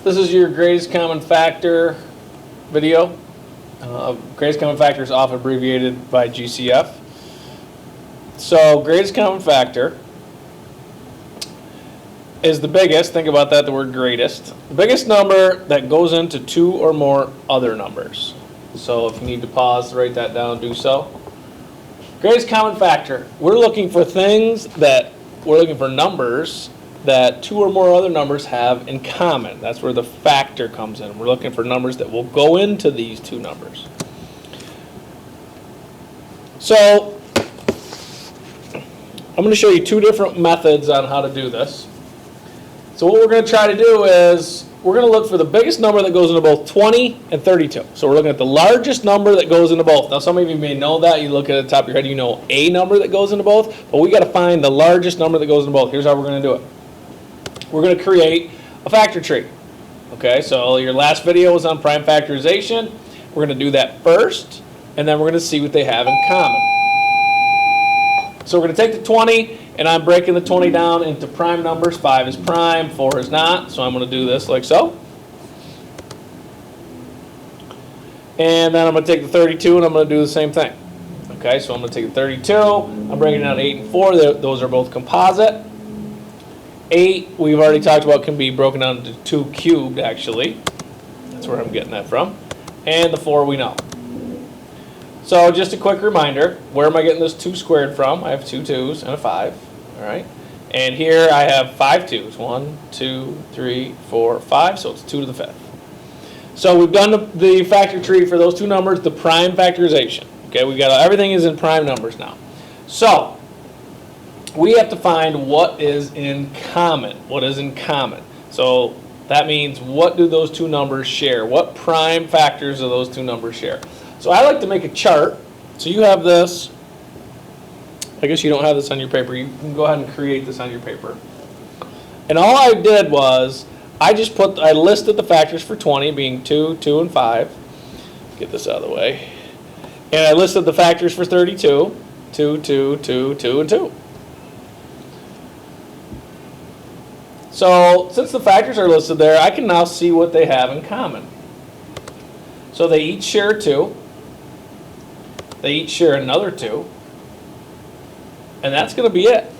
This is your greatest common factor video. Greatest common factor is often abbreviated by GCF. So greatest common factor is the biggest, think about that, the word greatest, the biggest number that goes into two or more other numbers. So if you need to pause to write that down, do so. Greatest common factor, we're looking for numbers that two or more other numbers have in common. That's where the factor comes in. We're looking for numbers that will go into these two numbers. So I'm going to show you two different methods on how to do this. So what we're going to try to do is we're going to look for the biggest number that goes into both 20 and 32. So we're looking at the largest number that goes into both. Now some of you may know that. You look at the top of your head, you know a number that goes into both. But we got to find the largest number that goes into both. Here's how we're going to do it. We're going to create a factor tree. Okay, so your last video was on prime factorization. We're going to do that first, and then we're going to see what they have in common. So we're going to take the 20, and I'm breaking the 20 down into prime numbers. 5 is prime, 4 is not. So I'm going to do this like so. And then I'm going to take the 32, and I'm going to do the same thing. Okay, so I'm going to take the 32. I'm breaking down 8 and 4. Those are both composite. 8, we've already talked about, can be broken down into 2 cubed, actually. That's where I'm getting that from. And the 4 we know. So just a quick reminder, where am I getting this 2 squared from? I have 2 2's and a 5. All right. And here I have 5 2's. 1, 2, 3, 4, 5. So it's 2 to the 5th. So we've done the factor tree for those two numbers, the prime factorization. Okay, we got everything is in prime numbers now. So we have to find what is in common. What is in common? So that means, what do those two numbers share? What prime factors do those two numbers share? So I like to make a chart. So you have this. I guess you don't have this on your paper. You can go ahead and create this on your paper. And all I did was I listed the factors for 20 being 2, 2, and 5. Get this out of the way. And I listed the factors for 32, 2, 2, 2, 2, and 2. So since the factors are listed there, I can now see what they have in common. So they each share 2. They each share another 2. And that's going to be it.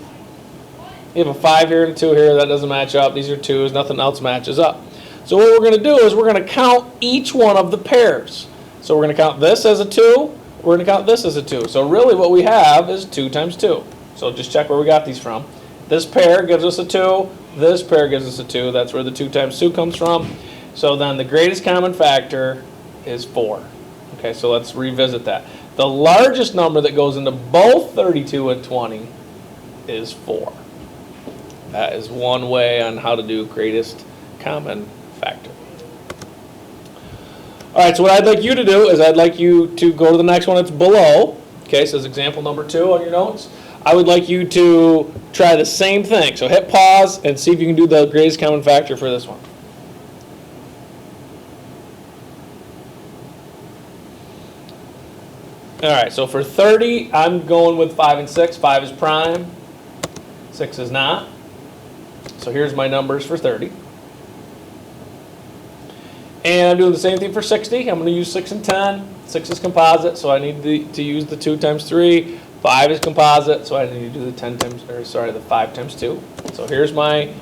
You have a 5 here and a 2 here. That doesn't match up. These are 2's. Nothing else matches up. So what we're going to do is we're going to count each one of the pairs. So we're going to count this as a 2. We're going to count this as a 2. So really what we have is 2 times 2. So just check where we got these from. This pair gives us a 2. This pair gives us a 2. That's where the 2 times 2 comes from. So then the greatest common factor is 4. Okay, so let's revisit that. The largest number that goes into both 32 and 20 is 4. That is one way on how to do greatest common factor. All right, so what I'd like you to do is I'd like you to go to the next one that's below. Okay, so it's example number 2 on your notes. I would like you to try the same thing. So hit pause and see if you can do the greatest common factor for this one. All right, so for 30, I'm going with 5 and 6. 5 is prime, 6 is not. So here's my numbers for 30. And I'm doing the same thing for 60. I'm going to use 6 and 10. 6 is composite, so I need to use the 2 times 3. 5 is composite, so I need to do the 5 times 2. So here's my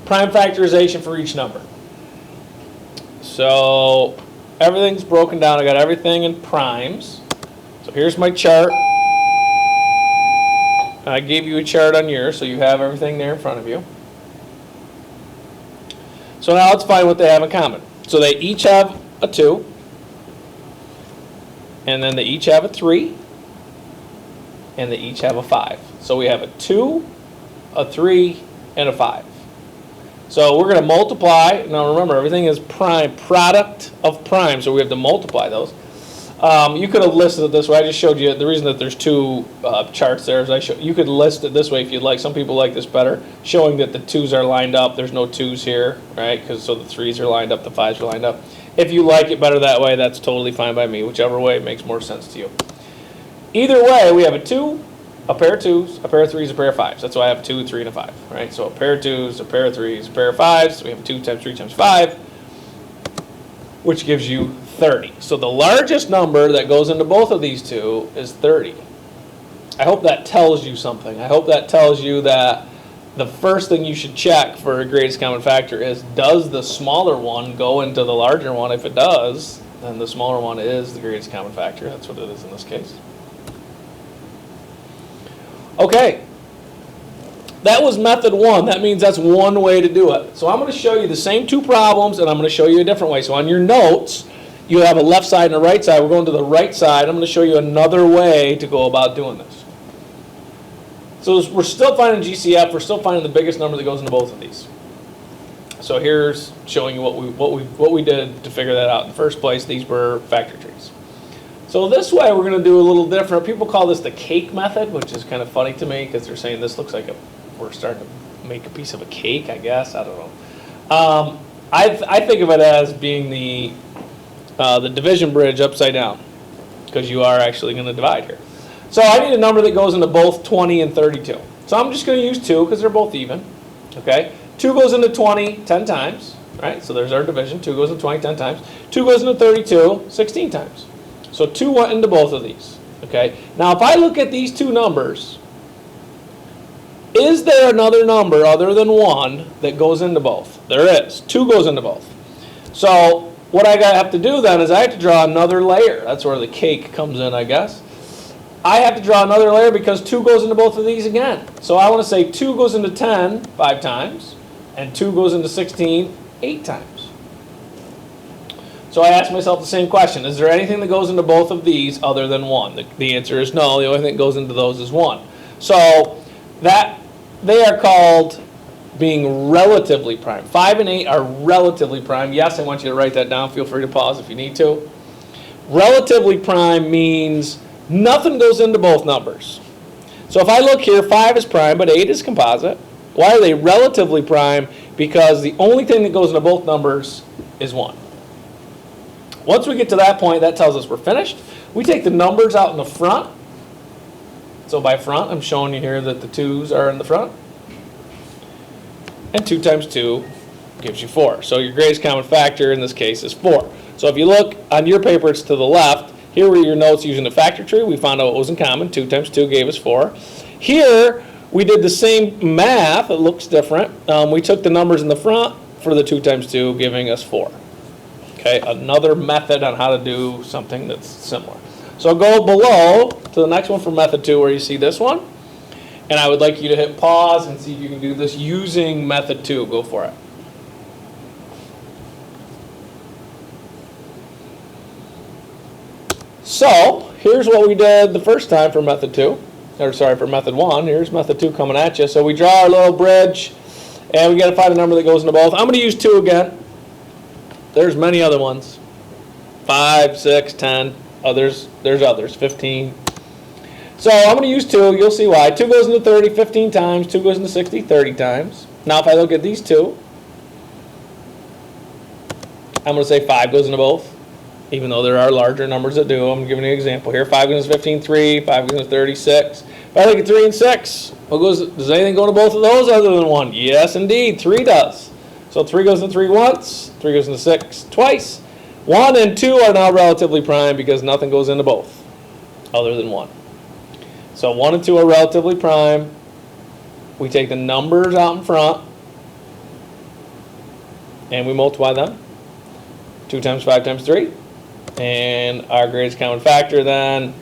prime factorization for each number. So everything's broken down. I got everything in primes. So here's my chart. I gave you a chart on yours, so you have everything there in front of you. So now let's find what they have in common. So they each have a 2, and then they each have a 3, and they each have a 5. So we have a 2, a 3, and a 5. So we're going to multiply. Now remember, everything is prime, product of prime, so we have to multiply those. You could have listed it this way. I just showed you the reason that there's two charts there. Is you could list it this way if you'd like. Some people like this better, showing that the 2's are lined up. There's no 2's here, right? So the 3's are lined up, the 5's are lined up. If you like it better that way, that's totally fine by me. Whichever way makes more sense to you. Either way, we have a 2, a pair of 2's, a pair of 3's, a pair of 5's. That's why I have a 2, 3, and a 5, right? So a pair of 2's, a pair of 3's, a pair of 5's. So we have a 2 times 3 times 5. which gives you 30. So the largest number that goes into both of these two is 30. I hope that tells you something. I hope that tells you that the first thing you should check for a greatest common factor is, does the smaller one go into the larger one? If it does, then the smaller one is the greatest common factor. That's what it is in this case. Okay. That was method one. That means that's one way to do it. So I'm going to show you the same two problems, and I'm going to show you a different way. So on your notes, you have a left side and a right side. We're going to the right side. I'm going to show you another way to go about doing this. So we're still finding GCF. We're still finding the biggest number that goes into both of these. So here's showing you what we did to figure that out in the first place. These were factor trees. So this way we're going to do a little different. People call this the cake method, which is kind of funny to me because they're saying this looks like we're starting to make a piece of a cake, I guess. I don't know. I think of it as being the division bridge upside down, because you are actually going to divide here. So I need a number that goes into both 20 and 32. So I'm just going to use 2 because they're both even. Okay, 2 goes into 20 10 times. Right, so there's our division. 2 goes into 20 10 times. 2 goes into 32 16 times. So 2 went into both of these. Okay, now if I look at these two numbers, is there another number other than 1 that goes into both? There is. 2 goes into both. So what I have to do then is I have to draw another layer. That's where the cake comes in, I guess. I have to draw another layer because 2 goes into both of these again. So I want to say 2 goes into 10 5 times, and 2 goes into 16 8 times. So I ask myself the same question. Is there anything that goes into both of these other than 1? The answer is no. The only thing that goes into those is 1. So that they are called being relatively prime. 5 and 8 are relatively prime. Yes, I want you to write that down. Feel free to pause if you need to. Relatively prime means nothing goes into both numbers. So if I look here, 5 is prime, but 8 is composite. Why are they relatively prime? Because the only thing that goes into both numbers is 1. Once we get to that point, that tells us we're finished. We take the numbers out in the front. So by front, I'm showing you here that the 2's are in the front. And 2 times 2 gives you 4. So your greatest common factor in this case is 4. So if you look on your paper, it's to the left. Here were your notes using the factor tree. We found out what was in common. 2 times 2 gave us 4. Here, we did the same math. It looks different. We took the numbers in the front for the 2 times 2, giving us 4. Okay, another method on how to do something that's similar. So go below to the next one for method 2 where you see this one. And I would like you to hit pause and see if you can do this using method 2. Go for it. So here's what we did the first time for method 2. Or sorry, for method 1. Here's method 2 coming at you. So we draw our little bridge, and we got to find a number that goes into both. I'm going to use 2 again. There's many other ones. 5, 6, 10. Others. There's others. 15. So I'm going to use 2. You'll see why. 2 goes into 30 15 times. 2 goes into 60 30 times. Now if I look at these two, I'm going to say 5 goes into both. Even though there are larger numbers that do. I'm giving you an example here. 5 goes into 15, 3. 5 goes into 36. If I look at 3 and 6, does anything go to both of those other than 1? Yes, indeed. 3 does. So 3 goes into 3 once. 3 goes into 6 twice. 1 and 2 are now relatively prime because nothing goes into both other than 1. So 1 and 2 are relatively prime. We take the numbers out in front and we multiply them. 2 times 5 times 3. And our greatest common factor then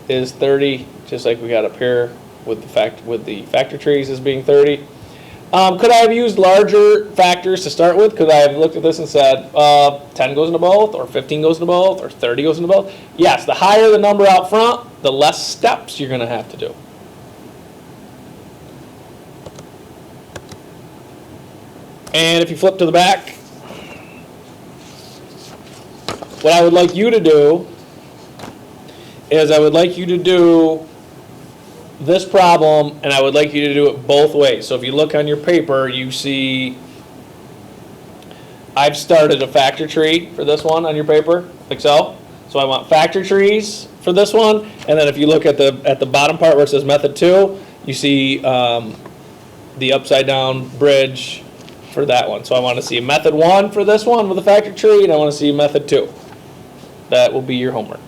is 30, just like we got up here with the factor trees as being 30. Could I have used larger factors to start with? Could I have looked at this and said 10 goes into both, or 15 goes into both, or 30 goes into both? Yes, the higher the number out front, the less steps you're going to have to do. And if you flip to the back, what I would like you to do is I would like you to do this problem, and I would like you to do it both ways. So if you look on your paper, you see I've started a factor tree for this one on your paper, like so. So I want factor trees for this one, and then if you look at the bottom part where it says method 2, you see the upside down bridge for that one. So I want to see method 1 for this one with a factor tree, and I want to see method 2. That will be your homework.